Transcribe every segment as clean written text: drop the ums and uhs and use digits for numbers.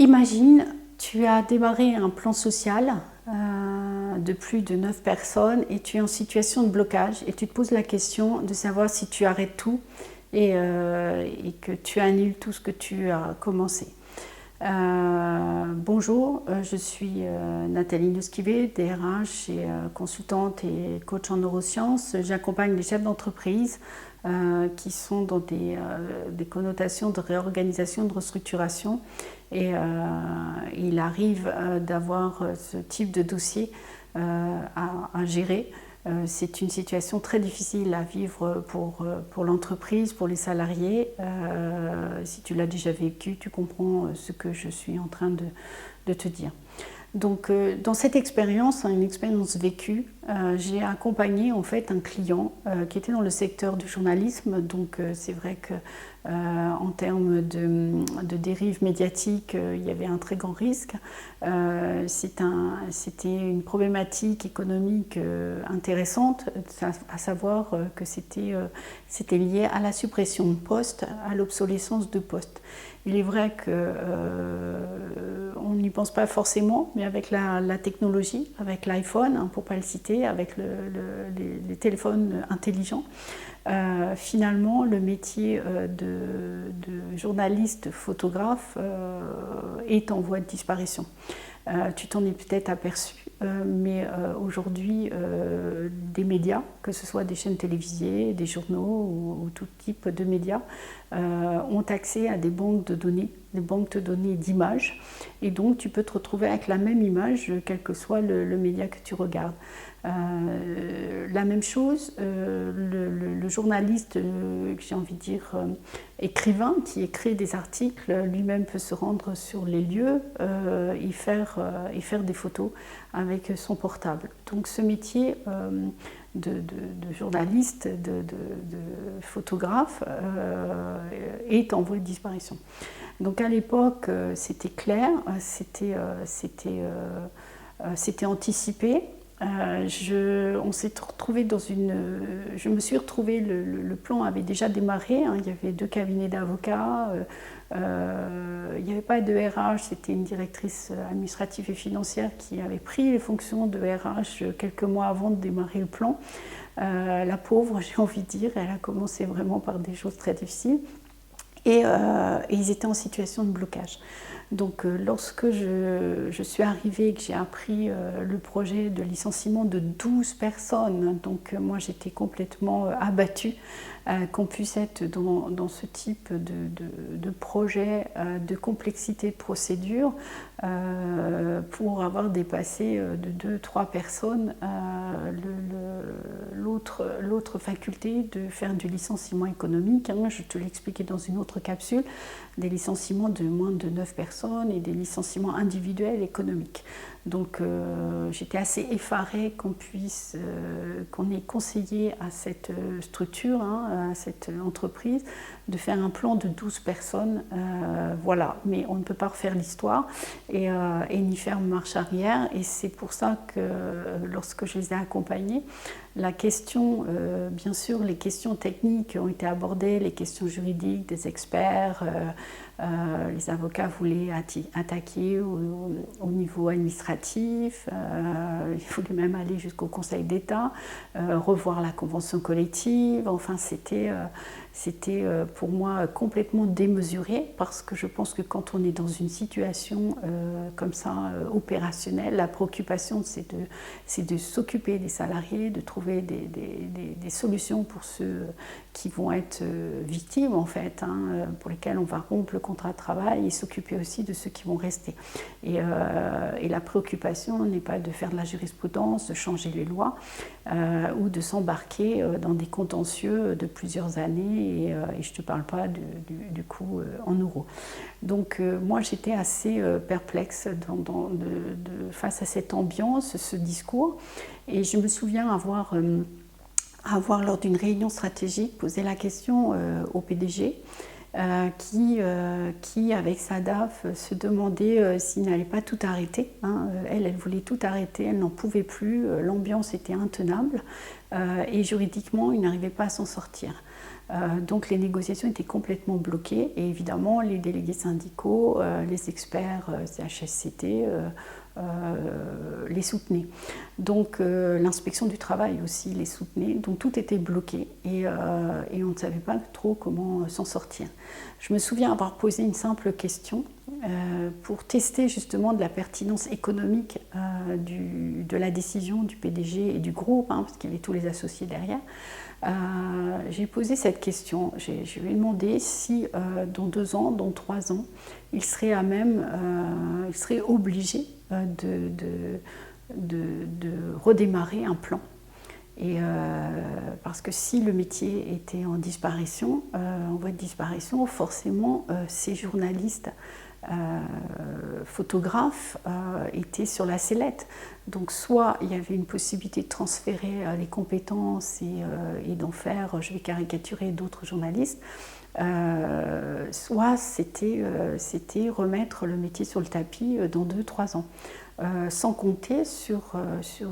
Imagine, tu as démarré un plan social de plus de 9 personnes et tu es en situation de blocage et tu te poses la question de savoir si tu arrêtes tout et que tu annules tout ce que tu as commencé. Bonjour, je suis Nathalie Nusquivé, DRH et consultante et coach en neurosciences. J'accompagne les chefs d'entreprise qui sont dans des connotations de réorganisation, de restructuration. Et il arrive d'avoir ce type de dossier à gérer. C'est une situation très difficile à vivre pour l'entreprise, pour les salariés. Si tu l'as déjà vécu, tu comprends ce que je suis en train de te dire. Donc, dans cette expérience, une expérience vécue, j'ai accompagné en fait un client qui était dans le secteur du journalisme. Donc, c'est vrai que en termes de dérive médiatique, il y avait un très grand risque. C'était une problématique économique intéressante, à savoir que c'était lié à la suppression de postes, à l'obsolescence de postes. Il est vrai qu'on n'y pense pas forcément, mais avec la technologie, avec l'iPhone, hein, pour ne pas le citer, avec les téléphones intelligents, finalement, le métier de journaliste photographe est en voie de disparition. Tu t'en es peut-être aperçu, mais aujourd'hui, des médias, que ce soit des chaînes télévisées, des journaux ou tout type de médias, ont accès à des banques de données d'images. Et donc, tu peux te retrouver avec la même image, quel que soit le média que tu regardes. La même chose, le journaliste, j'ai envie de dire écrivain, qui écrit des articles, lui-même peut se rendre sur les lieux et faire des photos avec son portable. Donc ce métier de journaliste, de photographe est en voie de disparition. Donc à l'époque, c'était clair, c'était anticipé. On s'est retrouvé je me suis retrouvée, le plan avait déjà démarré, hein, il y avait 2 cabinets d'avocats, il n'y avait pas de RH, c'était une directrice administrative et financière qui avait pris les fonctions de RH quelques mois avant de démarrer le plan. La pauvre, j'ai envie de dire, elle a commencé vraiment par des choses très difficiles et ils étaient en situation de blocage. Donc lorsque je suis arrivée et que j'ai appris le projet de licenciement de 12 personnes, donc moi j'étais complètement abattue qu'on puisse être dans ce type de projet, de complexité de procédure, pour avoir dépassé de 2-3 personnes l'autre faculté de faire du licenciement économique. Hein, je te l'ai expliqué dans une autre capsule, des licenciements de moins de 9 personnes et des licenciements individuels économiques. Donc j'étais assez effarée qu'on ait conseillé à cette structure, hein, à cette entreprise, de faire un plan de 12 personnes. Voilà, mais on ne peut pas refaire l'histoire et ni faire marche arrière. Et c'est pour ça que lorsque je les ai accompagnés, la question, bien sûr, les questions techniques ont été abordées, les questions juridiques des experts, les avocats voulaient attaquer au niveau administratif, ils voulaient même aller jusqu'au Conseil d'État, revoir la convention collective. Enfin, c'était pour moi complètement démesuré, parce que je pense que quand on est dans une situation comme ça, opérationnelle, la préoccupation c'est de s'occuper des salariés, de trouver des solutions pour ceux qui vont être victimes en fait, hein, pour lesquels on va rompre le contrat de travail, et s'occuper aussi de ceux qui vont rester. Et la préoccupation n'est pas de faire de la jurisprudence, de changer les lois ou de s'embarquer dans des contentieux de plusieurs années, et je ne te parle pas du coût en euros. Donc moi j'étais assez perplexe face à cette ambiance, ce discours, et je me souviens avoir lors d'une réunion stratégique posé la question au PDG qui avec sa DAF se demandait s'il n'allait pas tout arrêter, hein. Elle voulait tout arrêter, elle n'en pouvait plus, l'ambiance était intenable et juridiquement il n'arrivait pas à s'en sortir. Donc les négociations étaient complètement bloquées et évidemment les délégués syndicaux, les experts CHSCT les soutenaient. Donc l'inspection du travail aussi les soutenait. Donc tout était bloqué et on ne savait pas trop comment s'en sortir. Je me souviens avoir posé une simple question pour tester justement de la pertinence économique de la décision du PDG et du groupe, parce qu'il y avait tous les associés derrière. J'ai posé cette question. Je lui ai demandé si dans 2 ans, dans 3 ans, il serait à même, il serait obligé de redémarrer un plan. Et parce que si le métier était en disparition, en voie de disparition, forcément ces journalistes, photographes étaient sur la sellette. Donc soit il y avait une possibilité de transférer les compétences et d'en faire, je vais caricaturer, d'autres journalistes, soit c'était remettre le métier sur le tapis dans 2-3 ans. Sans compter sur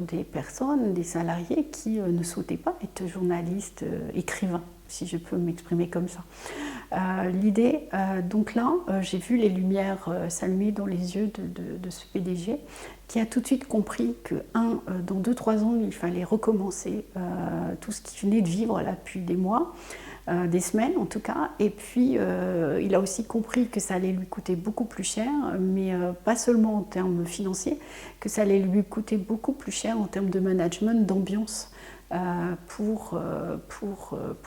des personnes, des salariés qui ne souhaitaient pas être journalistes, écrivains, si je peux m'exprimer comme ça. L'idée, donc là, j'ai vu les lumières s'allumer dans les yeux de ce PDG qui a tout de suite compris que, dans 2-3 ans, il fallait recommencer tout ce qu'il venait de vivre là depuis des mois, des semaines en tout cas, et puis il a aussi compris que ça allait lui coûter beaucoup plus cher, mais pas seulement en termes financiers, que ça allait lui coûter beaucoup plus cher en termes de management, d'ambiance pour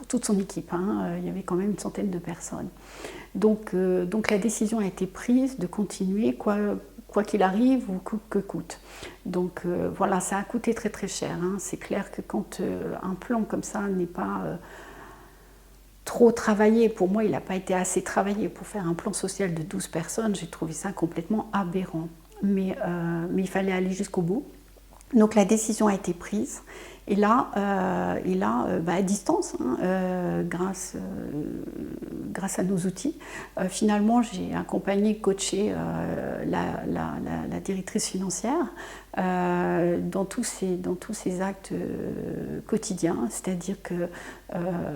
toute son équipe. Il y avait quand même une centaine de personnes. Donc la décision a été prise de continuer quoi qu'il arrive ou coûte que coûte. Donc voilà, ça a coûté très très cher. C'est clair que quand un plan comme ça n'est pas trop travaillé, pour moi il n'a pas été assez travaillé pour faire un plan social de 12 personnes, j'ai trouvé ça complètement aberrant. Mais il fallait aller jusqu'au bout. Donc la décision a été prise. Et là, à distance, grâce à nos outils, finalement, j'ai accompagné, coaché la directrice financière dans tous ces actes quotidiens. C'est-à-dire que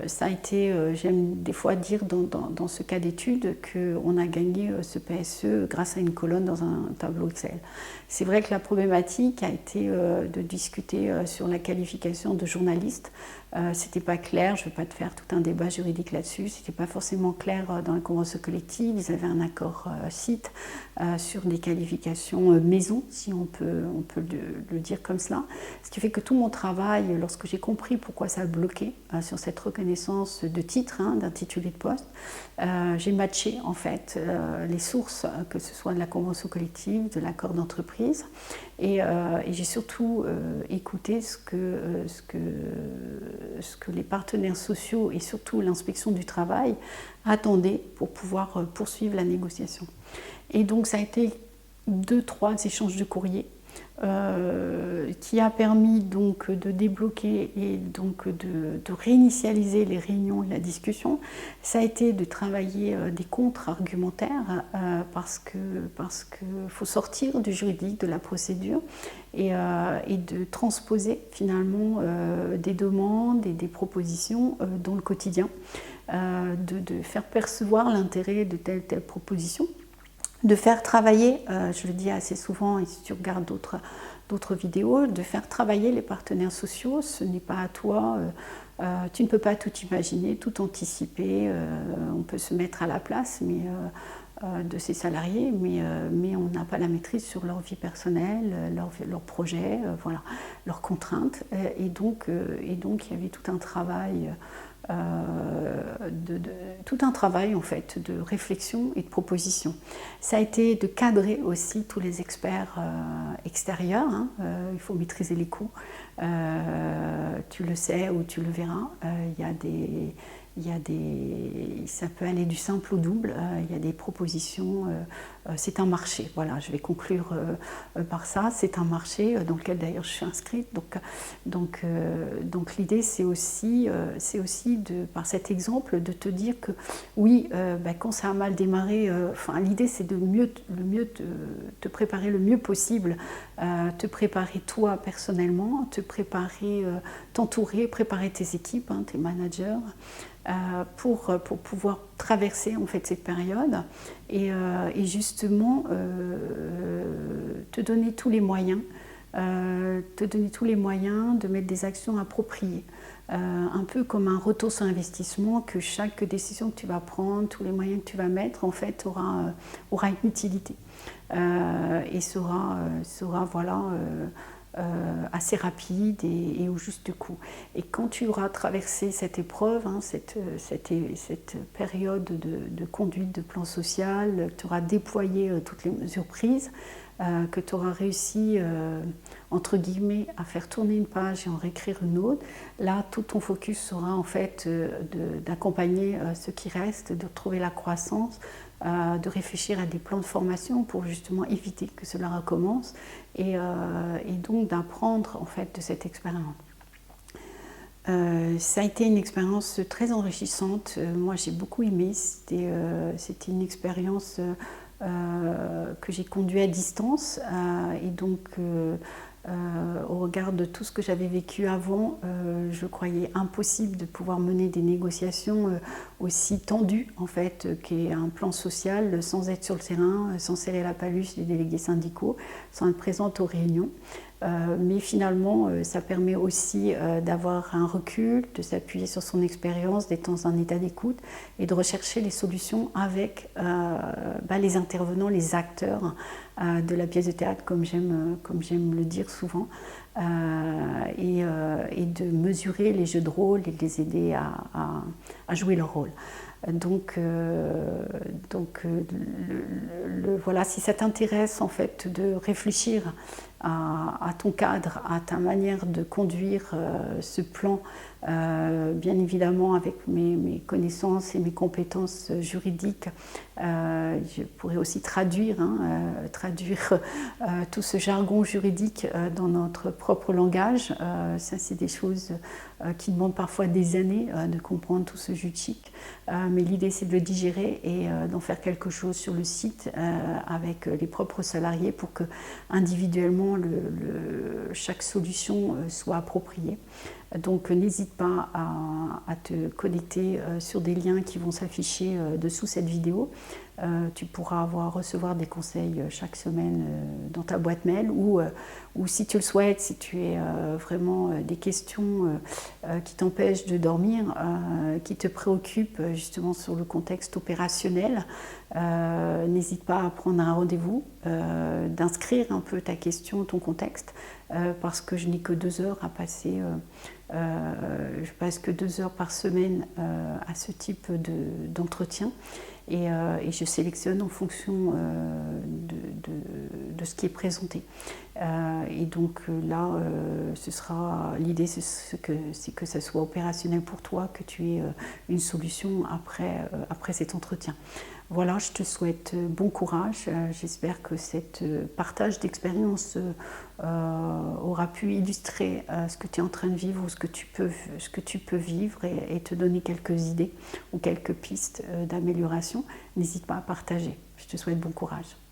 ça a été, j'aime des fois dire dans ce cas d'étude, qu'on a gagné ce PSE grâce à une colonne dans un tableau Excel. C'est vrai que la problématique a été de discuter sur la qualification de journaliste. C'était pas clair, je ne vais pas te faire tout un débat juridique là-dessus, c'était pas forcément clair dans la convention collective. Ils avaient un accord site sur des qualifications maison, si on peut le dire comme cela. Ce qui fait que tout mon travail, lorsque j'ai compris pourquoi ça bloquait sur cette reconnaissance de titre, d'intitulé de poste, j'ai matché en fait les sources, que ce soit de la convention collective, de l'accord d'entreprise, et j'ai surtout écouté ce que les partenaires sociaux et surtout l'inspection du travail attendaient pour pouvoir poursuivre la négociation. Et donc ça a été 2-3 échanges de courriers qui a permis donc de débloquer et donc de réinitialiser les réunions et la discussion. Ça a été de travailler des contre-argumentaires parce que faut sortir du juridique, de la procédure et de transposer finalement des demandes et des propositions dans le quotidien, de faire percevoir l'intérêt de telle proposition, de faire travailler, je le dis assez souvent, et si tu regardes d'autres vidéos, de faire travailler les partenaires sociaux. Ce n'est pas à toi, tu ne peux pas tout imaginer, tout anticiper, on peut se mettre à la place de ces salariés, mais on n'a pas la maîtrise sur leur vie personnelle, leurs projets, voilà, leurs contraintes. Et donc il y avait tout un travail en fait de réflexion et de proposition. Ça a été de cadrer aussi tous les experts extérieurs. Il faut maîtriser les coûts. Tu le sais ou tu le verras. Ça peut aller du simple au double. Il y a des propositions c'est un marché. Voilà, je vais conclure par ça. C'est un marché dans lequel d'ailleurs je suis inscrite. Donc l'idée, c'est aussi par cet exemple, de te dire que oui, quand ça a mal démarré, l'idée, c'est de te préparer le mieux possible, te préparer toi personnellement, te préparer, t'entourer, préparer tes équipes, hein, tes managers, pour pouvoir traverser en fait cette période et justement te donner tous les moyens, de mettre des actions appropriées. Un peu comme un retour sur investissement, que chaque décision que tu vas prendre, tous les moyens que tu vas mettre, en fait, aura une utilité et sera voilà, assez rapide et au juste coup. Et quand tu auras traversé cette épreuve, hein, cette période de conduite de plan social, tu auras déployé toutes les mesures prises, que tu auras réussi, entre guillemets, à faire tourner une page et en réécrire une autre, là, tout ton focus sera en fait d'accompagner ce qui reste, de trouver la croissance, de réfléchir à des plans de formation pour justement éviter que cela recommence et donc d'apprendre en fait de cette expérience. Ça a été une expérience très enrichissante. Moi, j'ai beaucoup aimé. C'était une expérience que j'ai conduite à distance et donc au regard de tout ce que j'avais vécu avant, je croyais impossible de pouvoir mener des négociations aussi tendues en fait qu'est un plan social sans être sur le terrain, sans serrer la paluche des délégués syndicaux, sans être présente aux réunions. Mais finalement, ça permet aussi d'avoir un recul, de s'appuyer sur son expérience, d'être dans un état d'écoute et de rechercher les solutions avec les intervenants, les acteurs de la pièce de théâtre, comme j'aime le dire souvent, et de mesurer les jeux de rôle et de les aider à jouer leur rôle. Donc voilà, si ça t'intéresse en fait de réfléchir à ton cadre, à ta manière de conduire ce plan, bien évidemment avec mes connaissances et mes compétences juridiques, je pourrais aussi traduire tout ce jargon juridique dans notre propre langage. Ça, c'est des choses qui demandent parfois des années de comprendre tout ce jus de chic. Mais l'idée, c'est de le digérer et d'en faire quelque chose sur le site avec les propres salariés pour que individuellement chaque solution soit appropriée. Donc n'hésite pas à te connecter sur des liens qui vont s'afficher dessous cette vidéo. Tu pourras recevoir des conseils chaque semaine dans ta boîte mail ou si tu le souhaites, si tu as vraiment des questions qui t'empêchent de dormir, qui te préoccupent justement sur le contexte opérationnel, n'hésite pas à prendre un rendez-vous, d'inscrire un peu ta question, ton contexte, parce que je n'ai que 2 heures à passer. Je passe que 2 heures par semaine à ce type d'entretien et je sélectionne en fonction de ce qui est présenté. Et donc là, l'idée, c'est que ça soit opérationnel pour toi, que tu aies une solution après cet entretien. Voilà, je te souhaite bon courage. J'espère que cet partage d'expérience aura pu illustrer ce que tu es en train de vivre ou ce que tu peux vivre et te donner quelques idées ou quelques pistes d'amélioration. N'hésite pas à partager. Je te souhaite bon courage.